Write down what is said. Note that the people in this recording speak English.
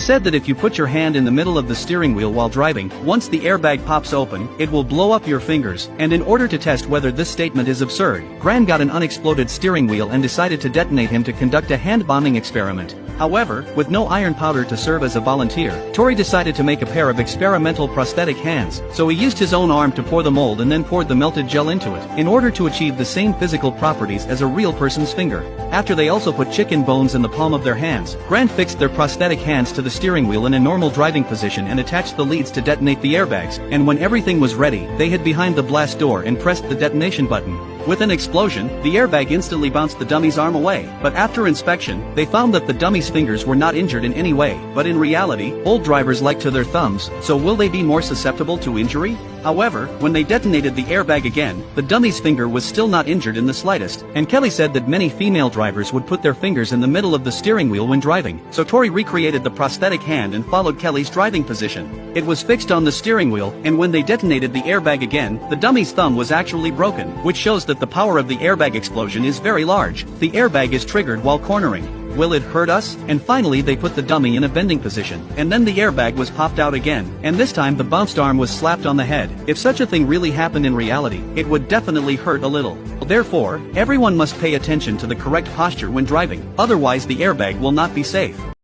said that if you put your hand in the middle of the steering wheel while driving, once the airbag pops open, it will blow up your fingers, and in order to test whether this statement is absurd, Gran got an unexploded steering wheel and decided to detonate him to conduct a hand bombing experiment. However, with no iron powder to serve as a volunteer, Tori decided to make a pair of experimental prosthetic hands, so he used his own arm to pour the mold and then poured the melted gel into it, in order to achieve the same physical properties as a real person's finger. After they also put chicken bones in the palm of their hands, Gran fixed their prosthetic hands to the steering wheel in a normal driving position and attached the leads to detonate the airbags, and when everything was ready, they hid behind the blast door and pressed the detonation button. With an explosion, the airbag instantly bounced the dummy's arm away, but after inspection, they found that the dummy's fingers were not injured in any way, but in reality, old drivers like to their thumbs, so will they be more susceptible to injury? However, when they detonated the airbag again, the dummy's finger was still not injured in the slightest, and Kelly said that many female drivers would put their fingers in the middle of the steering wheel when driving, so Tori recreated the prosthetic hand and followed Kelly's driving position. It was fixed on the steering wheel, and when they detonated the airbag again, the dummy's thumb was actually broken, which shows that the power of the airbag explosion is very large. The airbag is triggered while cornering. Will it hurt us? And finally they put the dummy in a bending position, and then the airbag was popped out again, and this time the bounced arm was slapped on the head. If such a thing really happened in reality, it would definitely hurt a little. Therefore, everyone must pay attention to the correct posture when driving, otherwise the airbag will not be safe.